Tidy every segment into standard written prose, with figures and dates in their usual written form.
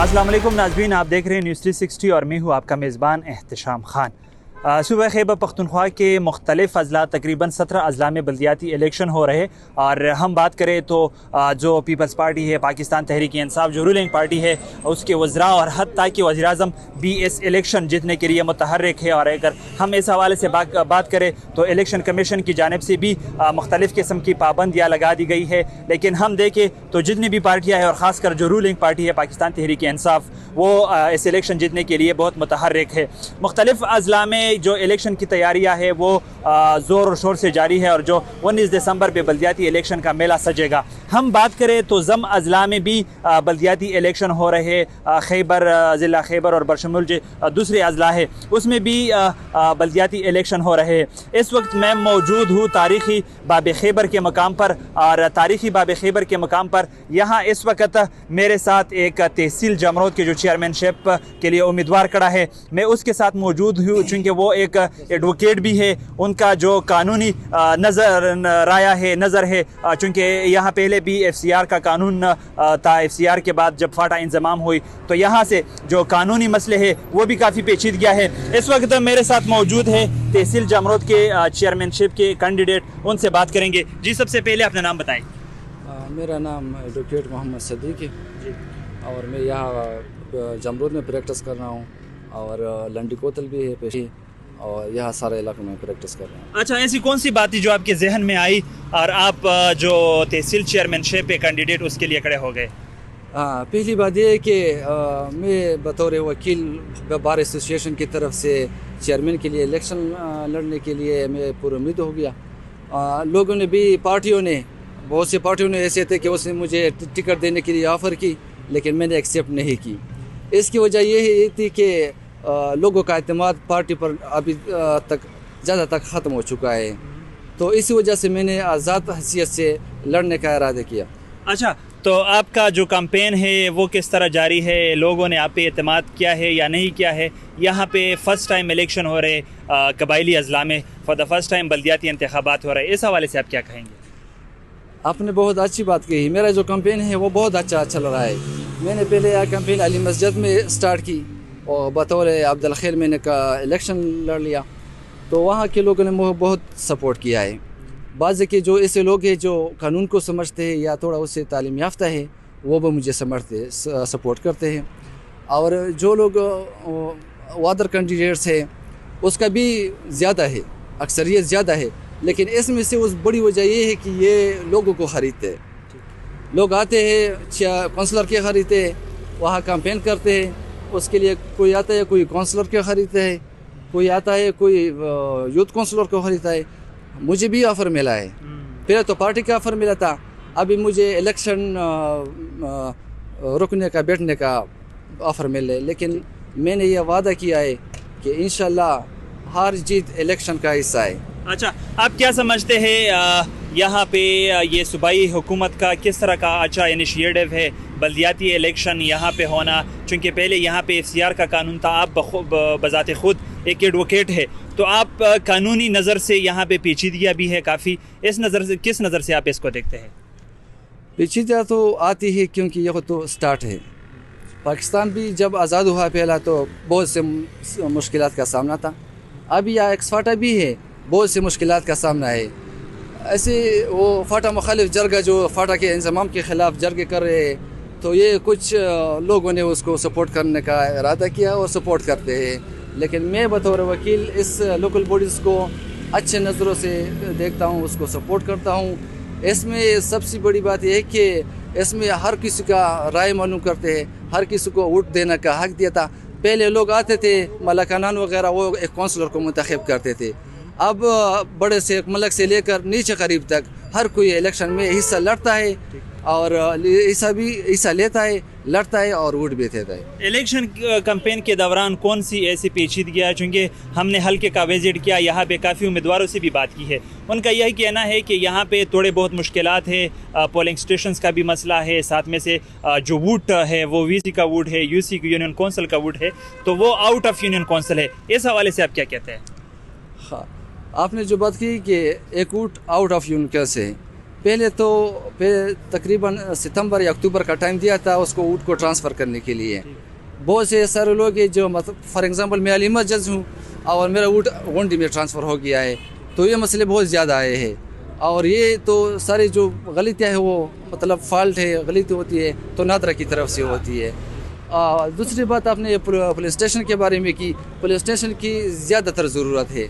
अस्सलाम वालेकुम नाज़रीन, आप देख रहे हैं न्यूज़ 360 और मैं हूँ आपका मेज़बान एहतशाम खान। सूबा खैबर पख्तूनख्वा के मुख्तलिफ अजला तकरीबन 17 अजला में बल्दियाती इलेक्शन हो रहे और हम बात करें तो जो पीपल्स पार्टी है, पाकिस्तान तहरीक इंसाफ जो रूलिंग पार्टी है, उसके वज़रा और हत्ता कि वज़ीर-ए-आज़म भी इस इलेक्शन जीतने के लिए मुतहर्रिक है। और अगर हम इस हवाले से बात करें तो इलेक्शन कमीशन की जानिब से भी मुख्तलिफ़ किस्म की पाबंदियाँ लगा दी गई है। लेकिन हम देखें तो जितनी भी पार्टियाँ हैं और ख़ासकर जो रूलिंग पार्टी है पाकिस्तान तहरीक इंसाफ, वो इस इलेक्शन जीतने के लिए बहुत मुतहर्रिक है। मुख्तलिफ अजला में जो इलेक्शन की तैयारियां है वो ज़ोर और शोर से जारी है और जो 19 दिसंबर पे बल्दियाती इलेक्शन का मेला सजेगा। हम बात करें तो ज़म अजला में भी बल्दियाती इलेक्शन हो रहे, खैबर ज़िला खैबर और बरशमुल जो दूसरे अजला है उसमें भी बल्दियाती इलेक्शन हो रहे हैं। इस वक्त मैं मौजूद हूँ तारीख़ी बाब खैबर के मकाम पर और तारीख़ी बाब खैबर के मकाम पर यहाँ इस वक्त मेरे साथ एक तहसील जमरोद के जो चेयरमैनशिप के लिए उम्मीदवार खड़ा है, मैं उसके साथ मौजूद हूँ चूँकि वो एक एडवोकेट भी है। उनका जो कानूनी नज़र है चूँकि यहाँ पहले भी FCR का कानून था। FCR के बाद जब फाटा इंजमाम हुई तो यहाँ से जो कानूनी मसले है वो भी काफ़ी पेचीद गया है। इस वक्त मेरे साथ मौजूद है तहसील जमरोद के चेयरमैनशिप के कैंडिडेट, उनसे बात करेंगे। जी, सबसे पहले अपना नाम बताएं। मेरा नाम एडवोकेट मोहम्मद सदीक है जी, और मैं यहाँ जमरोद में प्रैक्टिस कर रहा हूँ और लंडी कोतल भी है पेशी, और यहाँ सारे इलाकों में प्रैक्टिस कर रहे हैं। अच्छा, ऐसी कौन सी बात थी जो आपके जहन में आई और आप जो तहसील चेयरमैनशिप पे कैंडिडेट उसके लिए खड़े हो गए? पहली बात ये है कि मैं बतौर वकील बार एसोसिएशन की तरफ से चेयरमैन के लिए इलेक्शन लड़ने के लिए मैं पुरुमीद हो गया। लोगों ने भी बहुत सी पार्टियों ने ऐसे थे कि उसने मुझे टिकट देने के लिए ऑफ़र की, लेकिन मैंने एक्सेप्ट नहीं की। इसकी वजह ये थी कि लोगों का एतमाद पार्टी पर अभी तक ज़्यादा तक ख़त्म हो चुका है, तो इसी वजह से मैंने आज़ाद हैसियत से लड़ने का इरादा किया। अच्छा, तो आपका जो कैंपेन है वो किस तरह जारी है? लोगों ने आप पे एतमाद किया है या नहीं किया है? यहाँ पे फ़र्स्ट टाइम इलेक्शन हो रहे कबायली अजला में, फॉर द फर्स्ट टाइम बल्दियाती इंतखाबात हो रहे, इस हवाले से आप क्या कहेंगे? आपने बहुत अच्छी बात कही। मेरा जो कैंपेन है वो बहुत अच्छा चल रहा है। मैंने पहले यह कैंपेन अली मस्जिद में स्टार्ट की और बतौर अब्दुल खैर मैंने का इलेक्शन लड़ लिया, तो वहाँ के लोगों ने मुझे बहुत सपोर्ट किया है। बाज़ के जो ऐसे लोग हैं जो कानून को समझते हैं या थोड़ा उससे तालीम याफ्ता है, वो भी मुझे सपोर्ट करते हैं। और जो लोग अदर कैंडिडेट्स हैं उसका भी ज़्यादा है, अक्सरियत ज़्यादा है, लेकिन इसमें से उस बड़ी वजह ये है कि ये लोगों को ख़रीदते हैं। लोग आते हैं काउंसलर के ख़रीदते हैं, वहाँ कैंपेन करते हैं, उसके लिए कोई आता है कोई काउंसलर के ख़रीदता है, कोई आता है कोई यूथ काउंसलर को ख़रीदता है। मुझे भी ऑफ़र मिला है, पहले तो पार्टी का ऑफ़र मिला था, अभी मुझे इलेक्शन रुकने का बैठने का ऑफ़र मिला है। लेकिन मैंने ये वादा किया है कि इंशाल्लाह हार जीत इलेक्शन का हिस्सा है। अच्छा, आप क्या समझते हैं यहाँ पे ये सूबाई हुकूमत का किस तरह का अच्छा इनिशिएटिव है बल्दियाती इलेक्शन यहाँ पे होना? चूँकि पहले यहाँ पे FCR का कानून था, आप बज़ाते खुद एक एडवोकेट है, तो आप कानूनी नज़र से यहाँ पे पेचीदगियाँ भी है काफ़ी, इस नज़र से किस नज़र से आप इसको देखते हैं? पेचीदगियाँ तो आती है क्योंकि यह तो स्टार्ट है। पाकिस्तान भी जब आज़ाद हुआ पहला तो बहुत से मुश्किलात का सामना था, अभी यहाँ एक्सफाटा भी है, बहुत से मुश्किलात का सामना है। ऐसे वो फाटा मुखालिफ जरगा जो फाटा के इंतज़ाम के ख़िलाफ़ जरगे कर रहे हैं, तो ये कुछ लोगों ने उसको सपोर्ट करने का इरादा किया और सपोर्ट करते हैं। लेकिन मैं बतौर वकील इस लोकल बॉडीज़ को अच्छे नज़रों से देखता हूँ, उसको सपोर्ट करता हूँ। इसमें सबसे बड़ी बात यह है कि इसमें हर किसी का राय मालूम करते हैं, हर किसी को वोट देने का हक़ दिया था। पहले लोग आते थे मलकानान वगैरह, वो एक काउंसलर को मुंतखब करते थे। अब बड़े से मलक से लेकर नीचे करीब तक हर कोई इलेक्शन में हिस्सा लड़ता है और हिस्सा लेता है, लड़ता है और वोट भी देता है। इलेक्शन कैंपेन के दौरान कौन सी ऐसी पेचीदगियाँ, चूँकि हमने हल्के का विजिट किया, यहाँ पे काफ़ी उम्मीदवारों से भी बात की है, उनका यही कहना है कि यहाँ पे थोड़े बहुत मुश्किलात है, पोलिंग स्टेशंस का भी मसला है, साथ में से जो वोट है वो VC का वोट है, UC यूनियन काउंसिल का वोट है, तो वो आउट ऑफ यूनियन काउंसिल है। इस हवाले से आप क्या कहते हैं? हाँ, आपने जो बात की कि एक वोट आउट ऑफ यूनियन कैसे है, पहले तो तकरीबन सितंबर या अक्टूबर का टाइम दिया था उसको ऊँट को ट्रांसफ़र करने के लिए। बहुत से सारे लोग हैं जो मतलब फॉर एग्ज़ाम्पल मैं अलीमत जज हूँ और मेरा ऊँट गोंडी में ट्रांसफ़र हो गया है, तो ये मसले बहुत ज़्यादा आए हैं। और ये तो सारी जो गलतियाँ है वो मतलब फॉल्ट है, गलती होती है तो नादरा की तरफ से होती है। दूसरी बात आपने पुलिस स्टेशन के बारे में की, पुलिस स्टेशन की ज़्यादातर ज़रूरत है।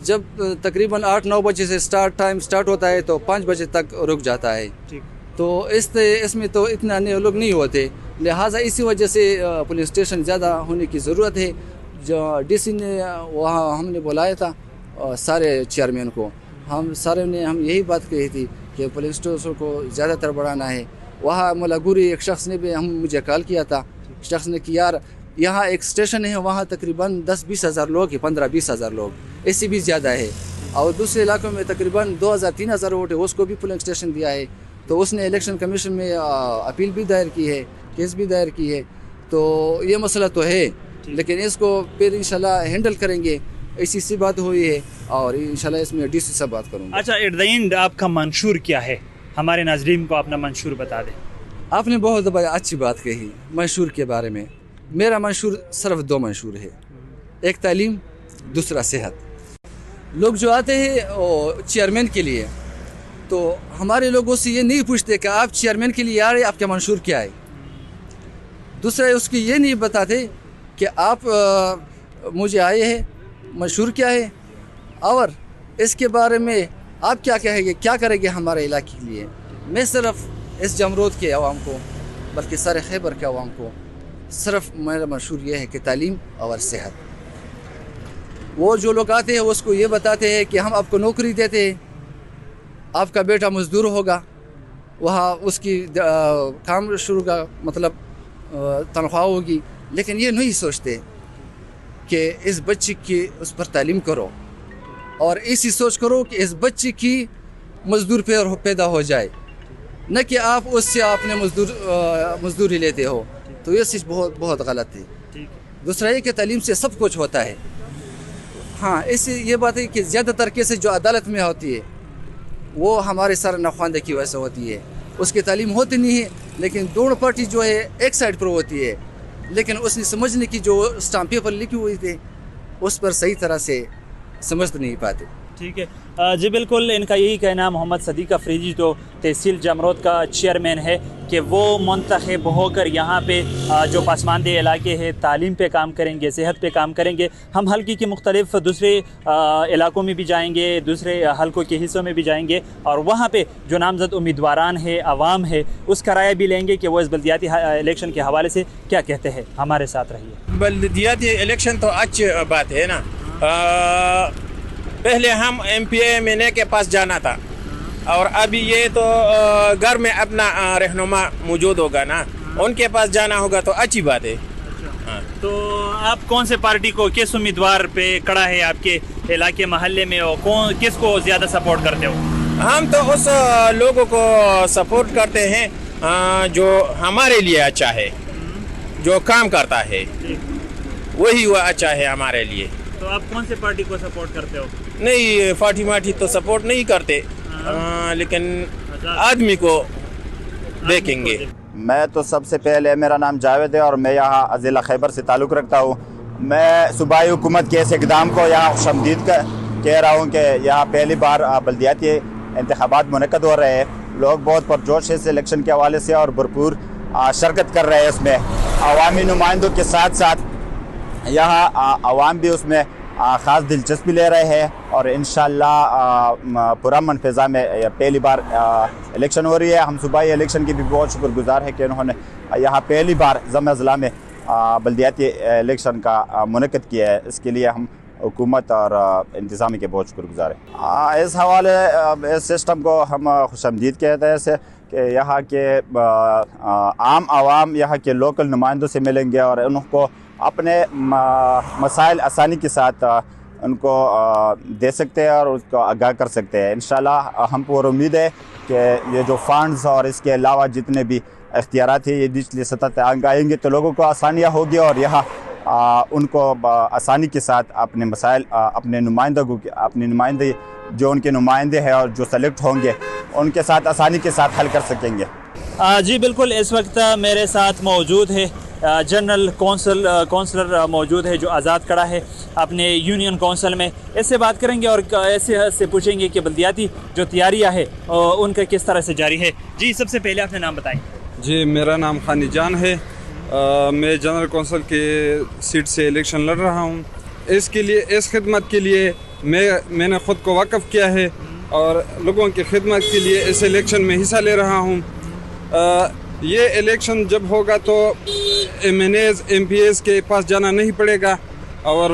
जब तकरीबन 8-9 बजे से टाइम स्टार्ट होता है तो 5 बजे तक रुक जाता है, तो इसमें तो इतना लोग नहीं होते, लिहाजा इसी वजह से पुलिस स्टेशन ज़्यादा होने की ज़रूरत है। जो डीसी ने वहाँ हमने बुलाया था सारे चेयरमैन को, हम यही बात कही थी कि पुलिस स्टेशन को ज़्यादातर बढ़ाना है। वहाँ मुलागुरी एक शख्स ने भी मुझे कॉल किया था, शख्स ने कि यार यहाँ एक स्टेशन है वहाँ तकरीबन 10-20 हज़ार लोग है, 15-20 हज़ार लोग, ऐसे भी ज़्यादा है। और दूसरे इलाकों में तकरीबन 2000-3000 वोट है, उसको भी पुलिंग स्टेशन दिया है। तो उसने इलेक्शन कमीशन में अपील भी दायर की है, केस भी दायर की है। तो ये मसला तो है, लेकिन इसको फिर इंशाल्लाह हैंडल करेंगे, ऐसी सी बात हुई है और इंशाल्लाह इसमें डीसी से बात करूँगा। अच्छा, एट द एंड आपका मंशूर क्या है? हमारे नाजरीन को अपना मंशूर बता दें। आपने बहुत अच्छी बात कही मंशूर के बारे में। मेरा मंशूर सिर्फ 2 मंशूर है, एक तालीम, दूसरा सेहत। लोग जो आते हैं चेयरमैन के लिए, तो हमारे लोगों से ये नहीं पूछते कि आप चेयरमैन के लिए आ रहे हैं, आपका मंशूर क्या है। दूसरा उसकी ये नहीं बताते कि आप मुझे आए हैं, मंशूर क्या है और इसके बारे में आप क्या कहेंगे, क्या करेंगे हमारे इलाके के लिए। मैं सिर्फ इस जमरोद के अवाम को, बल्कि सारे खैबर के अवाम को सिर्फ मेरा मंशूर ये है कि तालीम और सेहत। वो जो लोग आते हैं उसको ये बताते हैं कि हम आपको नौकरी देते हैं, आपका बेटा मज़दूर होगा, वहाँ उसकी काम शुरू का मतलब तनख्वाह होगी, लेकिन ये नहीं सोचते कि इस बच्चे की उस पर तालीम करो और ऐसी सोच करो कि इस बच्चे की मज़दूर पैदा हो जाए, न कि आप उससे आपने मज़दूरी लेते हो। तो ये चीज़ बहुत गलत है। दूसरा ये कि तालीम से सब कुछ होता है। हाँ, इससे ये बात है कि ज़्यादातर केसेस जो अदालत में होती है वो हमारे सर नख्वानदे की वजह से होती है, उसकी तालीम होती नहीं है, लेकिन दोनों पार्टी जो है एक साइड पर होती है, लेकिन उसने समझने की जो स्टाम्प पेपर लिखी हुई थी उस पर सही तरह से समझ नहीं पाते। ठीक है जी, बिल्कुल इनका यही कहना। मोहम्मद सदीक अफरीदी जो तहसील जमरोद का चेयरमैन है कि वो मुंतखब होकर यहाँ पे जो पसमानदे इलाके हैं तालीम पे काम करेंगे, सेहत पे काम करेंगे। हम हल्के की मुख्तलिफ दूसरे इलाकों में भी जाएंगे, दूसरे हल्कों के हिस्सों में भी जाएंगे और वहाँ पे जो नामजद उम्मीदवारान है, आवाम है, उसका राय भी लेंगे कि वो इस बल्दियाती इलेक्शन के हवाले से क्या कहते हैं। हमारे साथ रहिए। बल्दियाती इलेक्शन तो अच्छी बात है ना। पहले हम MP MNA के पास जाना था और अभी ये तो घर में अपना रहनुमा मौजूद होगा ना, उनके पास जाना होगा तो अच्छी बात है। हाँ। तो आप कौन से पार्टी को, किस उम्मीदवार पे खड़ा है आपके इलाके महल्ले में, और किसको ज़्यादा सपोर्ट करते हो? हम तो उस लोगों को सपोर्ट करते हैं जो हमारे लिए अच्छा है, जो काम करता है, वही वो अच्छा है हमारे लिए। तो आप कौन से पार्टी को सपोर्ट करते हो? नहीं, फाटी माटी तो सपोर्ट नहीं करते, लेकिन आदमी को देखेंगे। मैं तो सबसे पहले, मेरा नाम जावेद है और मैं यहाँ ज़िला खैबर से ताल्लुक़ रखता हूँ। मैं सूबाई हुकूमत के इस इक़दाम को यहाँ खुशामदीद कह रहा हूँ कि यहाँ पहली बार बल्दियाती इंतख़ाबात मुनक़्क़द हो रहे हैं। लोग बहुत पुरजोश है इस इलेक्शन के हवाले से और भरपूर शिरकत कर रहे हैं इसमें। अवामी नुमाइंदों के साथ साथ यहाँ आवाम भी उसमें ख़ास दिलचस्पी ले रहे हैं और इंशाअल्लाह पुरअमन फ़िज़ा में पहली बार इलेक्शन हो रही है। हम सूबाई इलेक्शन की भी बहुत शुक्रगुज़ार है कि उन्होंने यहाँ पहली बार ज़म अज़ला में बल्दियाती इलेक्शन का मुनक़्क़द किया है। इसके लिए हम हुकूमत और इंतज़ामी के बहुत शुक्रगुज़ार हैं। इस हवाले इस सिस्टम को हम खुशामदीद कहते हैं इसे कि यहाँ के आम आवाम यहाँ के लोकल नुमाइंदों से मिलेंगे और उनको अपने मसाइल आसानी के साथ उनको दे सकते हैं और उसको आगाह कर सकते हैं। इंशाल्लाह हम पर उम्मीद है कि ये जो फंड्स और इसके अलावा जितने भी इख्तियारात हैं ये निचली सतह तक आएंगे तो लोगों को आसानियाँ होगी और यहाँ उनको आसानी के साथ अपने मसाइल, अपनी नुमाइंदगी جو ان کے نمائندے ہیں اور جو سلیکٹ ہوں گے ان کے ساتھ آسانی کے ساتھ حل کر سکیں گے۔ جی بالکل، اس وقت میرے ساتھ موجود ہے جنرل کونسلر موجود ہے جو آزاد کھڑا ہے اپنے یونین کونسل میں۔ اس سے بات کریں گے اور ایسے سے پوچھیں گے کہ بلدیاتی جو تیاریاں ہے ان کا کس طرح سے جاری ہے۔ جی سب سے پہلے اپنا نام بتائیں۔ جی میرا نام خانی جان ہے، میں جنرل کونسل کے سیٹ سے الیکشن لڑ رہا ہوں۔ اس خدمت کے لیے میں نے خود کو وقف کیا ہے اور لوگوں کی خدمت کے لیے اس الیکشن میں حصہ لے رہا ہوں۔ یہ الیکشن جب ہوگا تو ایم پی ایز کے پاس جانا نہیں پڑے گا اور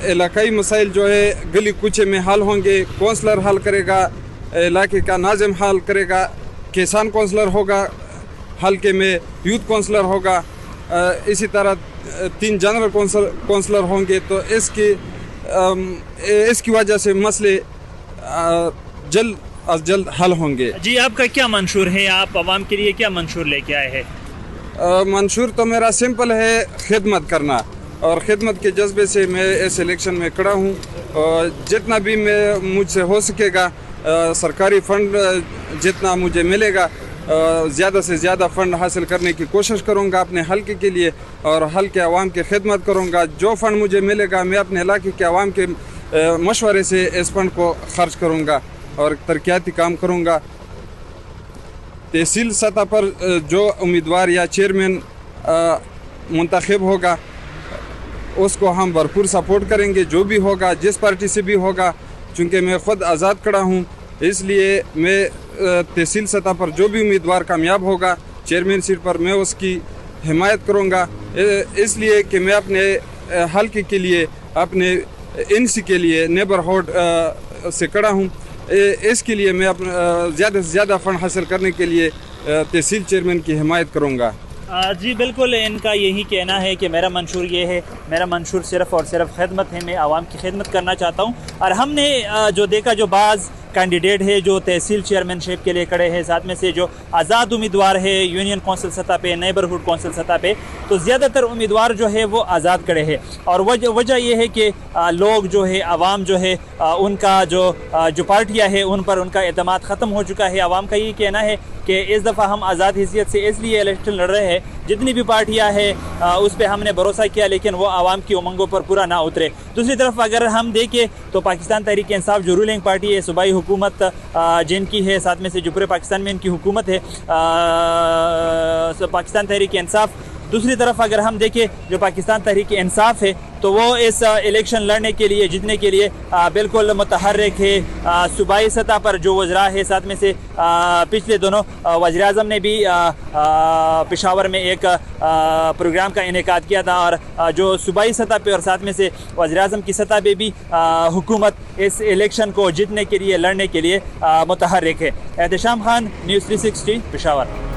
علاقائی مسائل جو ہے گلی کوچے میں حل ہوں گے۔ کونسلر حل کرے گا، علاقے کا ناظم حل کرے گا، کسان کونسلر ہوگا، حلقے میں یوتھ کونسلر ہوگا، اسی طرح 3 جنرل کونسلر ہوں گے۔ تو اس کی وجہ سے مسئلے جلد از جلد حل ہوں گے۔ جی آپ کا کیا منشور ہے؟ آپ عوام کے لیے کیا منشور لے کے آئے ہیں؟ منشور تو میرا سمپل ہے، خدمت کرنا، اور خدمت کے جذبے سے میں اس الیکشن میں کھڑا ہوں۔ اور جتنا بھی مجھ سے ہو سکے گا، سرکاری فنڈ جتنا مجھے ملے گا زیادہ سے زیادہ فنڈ حاصل کرنے کی کوشش کروں گا اپنے حلقے کے لیے، اور حلقے عوام کی خدمت کروں گا۔ جو فنڈ مجھے ملے گا میں اپنے علاقے کے عوام کے مشورے سے اس فنڈ کو خرچ کروں گا اور ترقیاتی کام کروں گا۔ تحصیل سطح پر جو امیدوار یا چیئرمین منتخب ہوگا اس کو ہم بھرپور سپورٹ کریں گے، جو بھی ہوگا، جس پارٹی سے بھی ہوگا۔ چونکہ میں خود آزاد کھڑا ہوں، اس لیے میں تحصیل سطح پر جو بھی امیدوار کامیاب ہوگا چیئرمین سیٹ پر، میں اس کی حمایت کروں گا، اس لیے کہ میں اپنے حلقے کے لیے، اپنے NC کے لیے، نیبرہڈ سے کھڑا ہوں۔ اس کے لیے میں زیادہ سے زیادہ فنڈ حاصل کرنے کے لیے تحصیل چیئرمین کی حمایت کروں گا۔ جی بالکل، ان کا یہی کہنا ہے کہ میرا منشور یہ ہے، میرا منشور صرف اور صرف خدمت ہے، میں عوام کی خدمت کرنا چاہتا ہوں۔ اور ہم نے جو دیکھا، جو بعض کینڈیڈیٹ ہے جو تحصیل چیئرمین شپ کے لیے کھڑے ہیں، ساتھ میں سے جو آزاد امیدوار ہے یونین کونسل سطح پہ، نیبرہڈ کونسل سطح پہ، تو زیادہ تر امیدوار جو ہے وہ آزاد کھڑے ہیں۔ اور وجہ یہ ہے کہ لوگ جو ہے، عوام جو ہے، ان کا جو پارٹیاں ہیں ان پر ان کا اعتماد ختم ہو چکا ہے۔ عوام کا یہ کہنا ہے کہ اس دفعہ ہم آزاد حیثیت سے اس لیے الیکشن لڑ رہے ہیں، جتنی بھی پارٹیاں ہیں اس پہ ہم نے بھروسہ کیا لیکن وہ عوام کی امنگوں پر پورا نہ اترے۔ دوسری طرف اگر ہم دیکھیں تو پاکستان تحریک انصاف جو رولنگ پارٹی ہے، صوبائی حکومت جن کی ہے، ساتھ میں سے جو پورے پاکستان میں ان کی حکومت ہے، پاکستان تحریک انصاف۔ دوسری طرف اگر ہم دیکھیں جو پاکستان تحریک انصاف ہے تو وہ اس الیکشن لڑنے کے لیے، جیتنے کے لیے بالکل متحرک ہے۔ صوبائی سطح پر جو وزراء ہے، ساتھ میں سے پچھلے دنوں وزیر اعظم نے بھی پشاور میں ایک پروگرام کا انعقاد کیا تھا، اور جو صوبائی سطح پہ اور ساتھ میں سے وزیر اعظم کی سطح پہ بھی حکومت اس الیکشن کو جیتنے کے لیے، لڑنے کے لیے متحرک ہے۔ احتشام خان، نیوز 360، پشاور۔